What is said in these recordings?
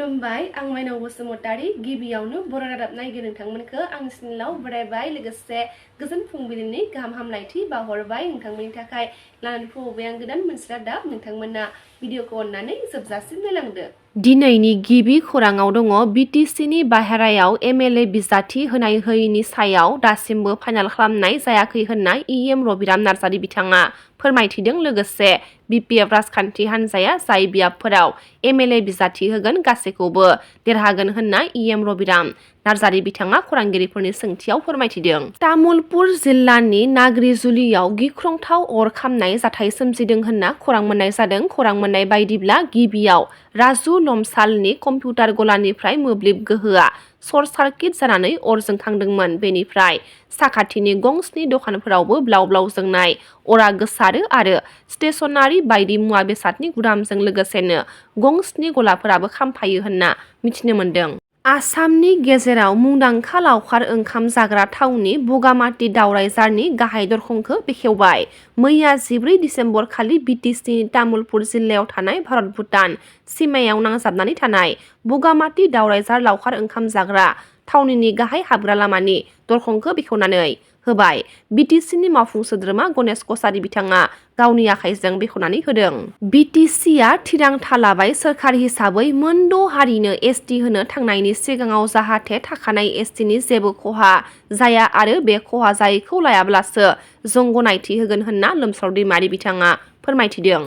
खुलुमबाय आं माइनाव बसुमतारी गिबियावनो बर' रादाब नायगिरि नोंथांमोनखौ आंनि चेनेलाव बरायबाय लोगोसे गोजोन फुंबिलिनि गाहाम हामलायथि बावहरबाय नोंथांमोननि थाखाय लानानै फैबाय आं गोदान मोनसे रादाब नोंथांमोना भिडिअखौ अननानै जोबजासिम नायलांदो। दिनैनि गिबि खौराङाव दङ बिटिसिनि बाहेरायाव एमएलए बिजाथि होनाय होयिनि सायाव दासिमबो फाइनाल खालामनाय जायाखै होनना इएम रबिराम नार्जारि बिथाङा फोरमायथिदों। लोगोसे बिपिएफ राजखान्थि हान्जाया जाय बियाबफोराव एमएलए बिजाथि होगोन गासैखौबो देरहागोन होनना इएम रबिराम नार्जारि बिथाङा खौरांगिरिफोरनि सोंथियाव फोरमायथिदों। तामुलपुर जिल्लानि नाग्रिजुलियाव गिख्रंथाव अर खामनाय जाथाय सोमजिदों होनना खौरां मोननाय जादों। खौरां मोननाय बायदिब्ला गिबियाव राजु लमसालनि कम्पिउटार गलानिफ्राय मोब्लिब गोहोआ सर्ट सार्किट जानानै अर जोंखांदोंमोन। बेनिफ्राय साखाथिनि गंस्नि दखानफोरावबो ब्लाव ब्लाव जोंनाय अरा गोसारो आरो स्टेशनारि बायदि मुवा बेसादनि गुदामजों लोगोसेनो गंस्नि गलाफोराबो खामफायो होनना मिथिनो मोन्दों। आसामनि गेजेराव मुंदांखा लावखार ओंखाम जाग्रा थावनि बगामाथि दावरायझारनि गाहाय दरखंखौ बेखेवबाय। मैया 14 दिसेम्बर खालि बिटिसिनि तामुलपुर जिल्लायाव थानाय भारत भुटान सिमायाव नांजाबनानै थानाय बगामाथि दावरायझार लावखार ओंखाम जाग्रा थावनिनि गाहाय हाबग्रा लामानि दरखंखौ बेखेवनानै होबाय। बिटिसिनि मावफुं सोद्रोमा गणेश कसारी बिथाङा गावनि आखाइजों बेखेवनानै होदों। बिटिसिआ थिरांथा लाबाय सोरखार हिसाबै मोनद' हारिनो एसटि होनो थांनायनि सिगाङाव जाहाथे थाखानाय एसटिनि जेबो खहा जाया आरो बे खहा जायैखौ लायाब्लासो जों गनायथि होगोन होनना लोमसाव दैमारि बिथाङा फोरमायथिदों।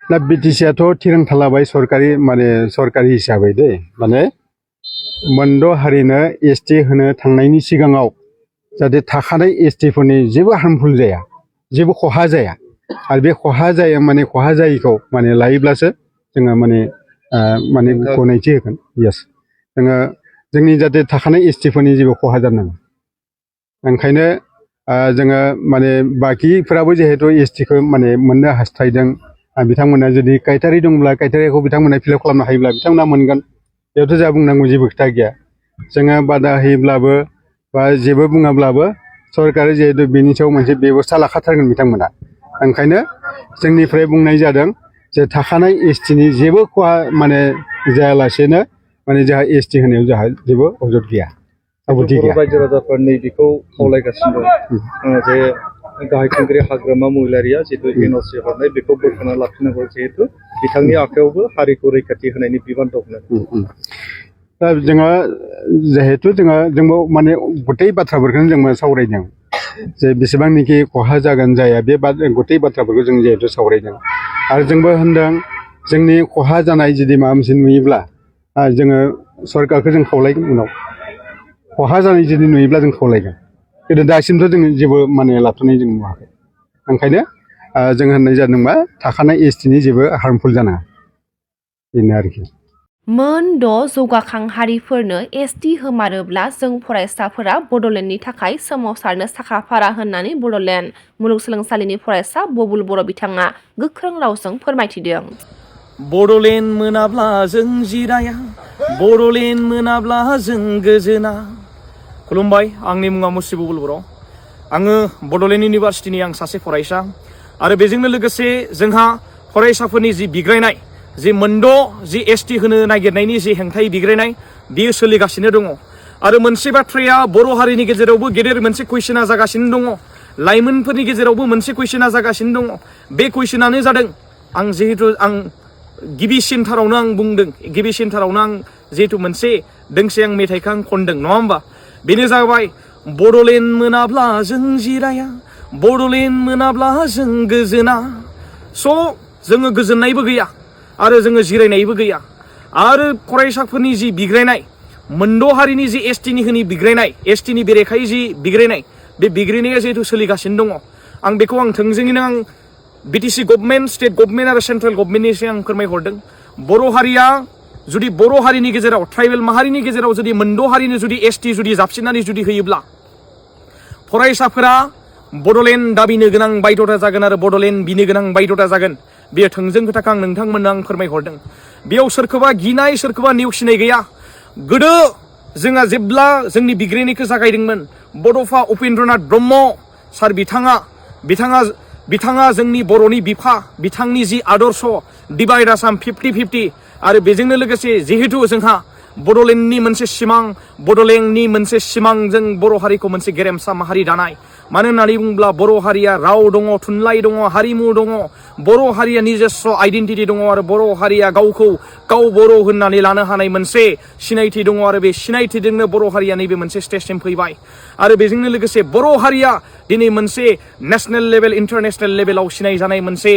दा बिटिसिआथ' थिरांथा लाबाय सरकारि हिसाबै माने मोनद' हारिनो एसटि होनो थांनायनि सिगाङाव जाहाथे थाखानाय एसटिफोरनि जेबो हार्मफुल जाया, जेबो खहा जाया आरो बे खहा जायैखौ लायोब्लासो जोङो गनायथि होगोन। यस, जोंनि जाहाथे थाखानाय एसटिफोरनि जेबो खहा जानाङा। ओंखायनो जोङो बाखिफोराबो जिहेतु एसटिखौ मोननो हास्थायदों, बिथांमोना जुदि क्राइटेरिया दंब्ला क्राइटेरियाखौ बिथांमोना फिलआप खालामनो हायोब्ला बिथांमोना मोनगोन। बेयावथ' जोंहा बुंनांगौ जेबो खोथा गैया। जोङो बादा होयोब्लाबो बा जेबो बुङाब्लाबो सरकारा जिहेतु बेनि सायाव मोनसे बेबस्था लाखाथारगोन बिथांमोना। ओंखायनो जोंनिफ्राय बुंनाय जादों जे थाखानाय एसटिनि जेबो खहा जायालासेनो जोंहा एसटि होनायाव जोंहा जेबो अजद गैया। बर' रायजो राजाफोरनि बेखौ खावलायगासिनो जे गाहाय खुंगिरि हाग्रामा महिलारिया जिहेतु एनअसि हरनाय बेखौ बोखांना लाफिननांगौ, जिहेतु बिथांनि आखायावबो हारिखौ रैखाथि होनायनि बिबान दं। दा जोंबो गथै बाथ्राफोरखौनो जोंबो सावरायदों जे बेसेबांनिखि खहा जागोन जाया बे गथै बाथ्राफोरखौ जों जिहेतु सावरायदों आरो जोंबो होनदों जोंनि खहा जानाय जुदि माबा मोनसे नुयोब्ला जोङो सरकारखौ जों खावलायगोन। उनाव खहा जानाय जुदि नुयोब्ला जों खावलायगोन। खिन्थु दासिमथ' जों जेबो लाथ'नाय जों नुवाखै। ओंखायनो जों होननाय जादोंबा थाखानाय एसटिनि जेबो हार्मफुल जानाङा, बेनो आरोखि। मोन द' जौगाखां हारिफोरनो एसटि होमारोब्ला जों फरायसाफोरा बड'लेण्डनि थाखाय सोमावसारनो साखाफारा होननानै बड'लेण्ड मुलुगसोलोंसालिनि फरायसा बबुल बर' बिथाङा गोख्रों रावजों फोरमायथिदों। बड'लेण्ड मोनाब्ला जों जिराया, बड'लेण्ड मोनाब्ला जों गोजोना। खुलुमबाय, आंनि मुङा मुस्रि बबुल बर'। आङो बड'लेण्ड इउनिभारसिटिनि सासे फरायसा आरो बेजोंनो लोगोसे जोंहा फरायसाफोरनि जि बिग्रायनाय, जि मोनद' जि एसटि होनो नागिरनायनि जि हेंथायै बिग्रायनाय बेयो सोलिगासिनो दङ। आरो मोनसे बाथ्राया बर' हारिनि गेजेरावबो गेदेर मोनसे कुइसना जागासिनो दङ, लाइमोनफोरनि गेजेरावबो मोनसे कुइसना जागासिनो दङ। बे कुइसनानो जादों, आं गिबिसिनथारावनो जिहेतु मोनसे दोंसे मेथाइखौ आं खनदों, नङा होमबा? बेनो जाबाय बड'लेण्ड मोनाब्ला जों जिराया, बड'लेण्ड मोनाब्ला जों गोजोना। स' जोङो गोजोननायबो गैया आरो जोङो जिरायनायबो गैया। आरो फरायसाफोरनि जि बिग्रायनाय, मोनद' हारिनि जि एसटिनि बिग्रायनाय, एसटिनि बेरेखायै जि बिग्रायनाय, बे बिग्रायनाया जिहेतु सोलिगासिनो दङ। आं बेखौ थोंजोङैनो बिटिसि गभर्नमेन्ट, स्टेट गभर्नमेन्ट आरो सेन्ट्रेल गभर्नमेन्टनिसिम आं फोरमायहरदों। बर' हारिया जुदि बर' हारिनि गेजेराव, ट्राइबेल माहारिनि गेजेराव जुदि मोनद' हारिनो जुदि एसटि जाबसिननानै होयोब्ला फरायसाफोरा बड'लेण्ड दाबिनो गोनां बायध'था जागोन आरो बड'लेण्ड बिनो गोनां बायध'था जागोन। बेयो थोंजों खोथाखौ आं नोंथांमोननो फोरमायहरदों। बेयाव सोरखौबा गिनाय, सोरखौबा नेवसिनाय गैया। गोदो जोंहा जेब्ला जोंनि बिग्रायनायखौ जागायदोंमोन, बड'फा उपेन्द्रनाथ ब्रह्म सार बिथाङा जोंनि बर'नि बिफा, बिथांनि जि आदर्श डिभाइड आसाम 50-50 आरो बेजोंनो लोगोसे जिहेतु जोंहा बड'लेण्डनि मोनसे सिमां बड'लेण्डनि मोनसे सिमां जों बर' हारिखौ मोनसे गेरेमसा माहारि दानाय मानो होननानै बुङोब्ला बर' हारिया राव दङ थुनलाइ दङ हारिमु दङ बर' हारिया निजेस्व आइडेन्टिटि दङ आरो बर' हारिया गावखौ गाव बर' होननानै लानो हानाय मोनसे सिनायथि दङ आरो बे सिनायथिजोंनो बर' हारिया नैबे मोनसे स्टेजसिम फैबाय आरो बेजोंनो लोगोसे बर' हारिया दिनै मोनसे नेशनेल लेभेल इन्टारनेशनेल लेभेलाव सिनायजानाय मोनसे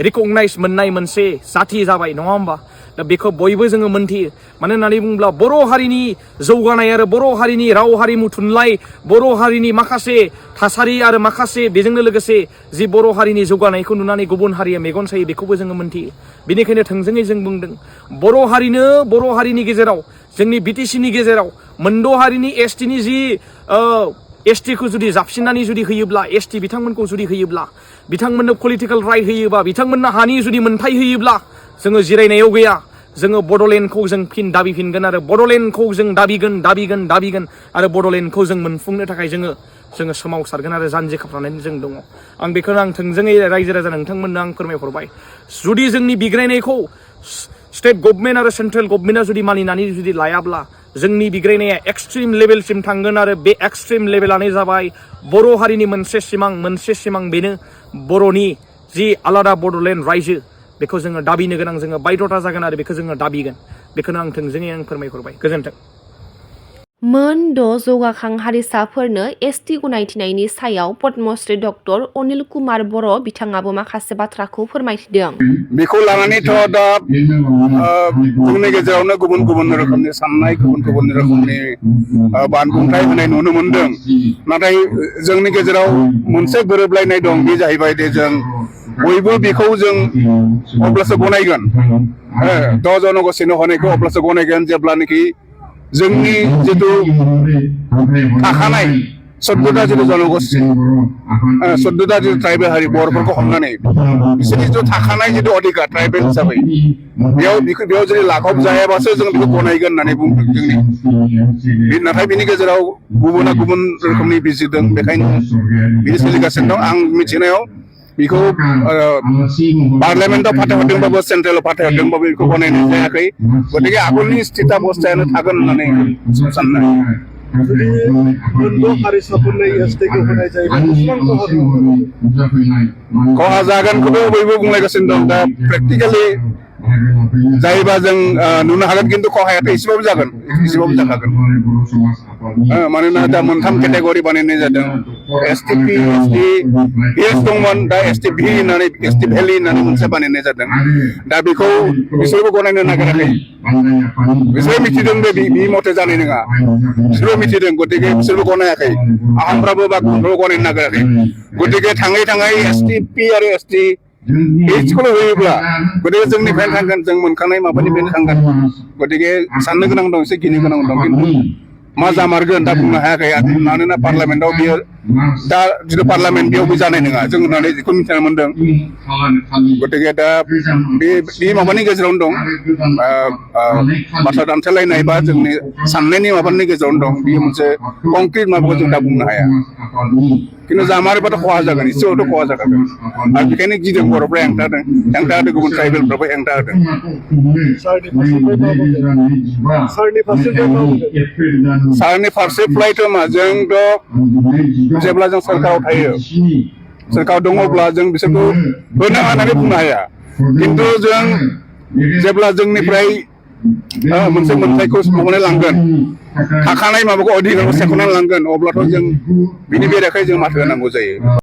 रिकगनाइज मोननाय मोनसे जाथि जाबाय नङा होमबा दा बेखौ बयबो जोङो मोनथियो मानो होननानै बुङोब्ला बर' हारिनि जौगानाय आरो बर' हारिनि राव हारिमु थुनलाइ बर' हारिनि माखासे थासारि आरो माखासे बेजोंनो लोगोसे जि बर' हारिनि जौगानायखौ नुनानै गुबुन हारिया मेगन सायो बेखौबो जोङो मोनथियो बेनिखायनो थोंजोङै जों बुंदों बर' हारिनि गेजेराव जोंनि बिटिसिनि गेजेराव मोनद' हारिनि एसटिनि जि एसटिखौ जुदि जाबसिननानै जुदि होयोब्ला एसटि बिथांमोनखौ जुदि होयोब्ला बिथांमोननो पलिटिकेल राइट होयोबा बिथांमोननो हानि जुदि मोनथाय होयोब्ला जोङो जिरायनायाव गैया जोङो बड'लेण्डखौ जों फिन दाबिफिनगोन आरो बड'लेण्डखौ जों दाबिगोन आरो बड'लेण्डखौ जों मोनफुंनो थाखाय जोङो सोमावसारगोन आरो जानजि खाफ्रानानै जों दङ आं बेखौनो आं थोंजोङै रायजो राजा नोंथांमोननो आं फोरमायहरबाय जुदि जोंनि बिग्रायनायखौ स्टेट गभर्नमेन्ट आरो सेन्ट्रेल गभर्नमेन्टआ जुदि मानिनानै जुदि लायाब्ला जोंनि बिग्रायनाया एक्सट्रिम लेभेलसिम थांगोन आरो बे एक्सट्रिम लेभेलानो जाबाय बर' हारिनि मोनसे सिमां बेनो बर'नि जि आलादा बड'लेण्ड रायजो बेखौ जोङो दाबिनो गोनां जोङो बायध'था जागोन आरो बेखौ जोङो दाबिगोन बेखौनो आं थोंजोङै आं फोरमायहरबाय गोजोन्थों मोन द' जौगाखां हारिसाफोरनो एसटि गनायथिनायनि सायाव पद्मश्री डक्टर अनिल कुमार बर' बिथाङाबो माखासे बाथ्राखौ फोरमायथिदों बेखौ लानानैथ' दा जोंनि गेजेरावनो गुबुन गुबुन रोखोमनि साननाय गुबुन गुबुन रोखोमनि बानबुंथाय होनाय नुनो मोनदों नाथाय जोंनि गेजेराव मोनसे गोरोबलायनाय दं बे जाहैबाय दे जों बयबो बेखौ जों अब्लासो गनायगोन द' जनगोष्ठीनो होनायखौ अब्लासो गनायगोन जेब्लानोखि जोंनि जिथु थाखानाय 14टा जिथु जनगोष्ठी 14टा जिथु ट्राइबेल हारि बर'फोरखौ हमनानै बिसोरनि जिथु थाखानाय जिथु अधिकार ट्राइबेल हिसाबै बेयाव जुदि लाघब जायाबासो जों बेखौ गनायगोन होननानै बुंदों जोंनि नाथाय बिनि गेजेराव गुबुना गुबुन रोखोमनि बिजिरदों बेखायनो बिदि सोलिगासिनो दं आं मिथिनायाव बेखौ पार्लियामेन्टआव फाथायहरदोंबाबो सेन्ट्रेलाव फाथायहरदोंबाबो बेखौ गनायनाय जायाखै गतिके आगोलनि स्थिताबस्थायानो थागोन होननानै साननो जुदि मोनद' हारिसाफोरनो एसटिखौ होनाय जायोबा बेसेबां खहा जागोनखौबो बयबो बुंलायगासिनो दं दा प्रेक्टिकेलि जायोबा जों नुनो हागोन खिन्थु खहायाथ' एसेबाबो जाखागोन मानोना दा मोनथाम केटेगरि बानायनाय जादों एसटि पि एसटि एस दंमोन दा एसटि भि होननानै एसटि भेलि होननानै मोनसे बानायनाय जादों दा बेखौ बिसोरबो गनायनो नागिराखै बिसोरो मिथिदों बे बि मथे जानाय नङा बिसोरबो मिथिदों गतिके बिसोरबो गनायाखै आहमफ्राबो बा गुबुनफ्राबो गनायनो नागिराखै गतिके थाङै एसटि पि आरो एसटि एसटिखौल' होयोब्ला गतिके जोंनिफ्रायनो थांगोन जों मोनखानाय माबानिफ्रायनो थांगोन गतिके साननो गोनां दं एसे गिनो गोनां दं खिन्थु मा जामारगोन दा बुंनो हायाखै मानोना पार्लियामेन्टआव बियो दा जिथु पार्लियामेन्ट बेयावबो जानाय नङा जों होननानै बेखौ मिथिनो मोनदों गतिके दा बे माबानि गेजेरावनो दं बाथ्रा दानथेलायनाय बा जोंनि साननायनि माबानि गेजेरावनो दं बेयो मोनसे कंक्रिट माबाखौ जों दा बुंनो हाया खिन्थु जामारोबाथ' खहा जागोन एसेबाबोथ' खहा जाखागोन आरो बेखायनो गिदों बर'फ्रा हेंथा होदों गुबुन ट्राइबेलफ्राबो हेंथा होदों सारनि फारसेफ्रायथ' मा जोंथ' जेब्ला जों सरकाराव थायो सरकाराव दङब्ला जों बिसोरखौ होनो होननानै बुंनो हाया खिन्थु जों जेब्ला जोंनिफ्राय मोनसे मोनथायखौ माबानानै लांगोन थाखानाय माबाखौ अधिकारखौ सेख'नानै लांगोन अब्लाथ' जों बिनि बेरेखायै जों माथो होनांगौ जायो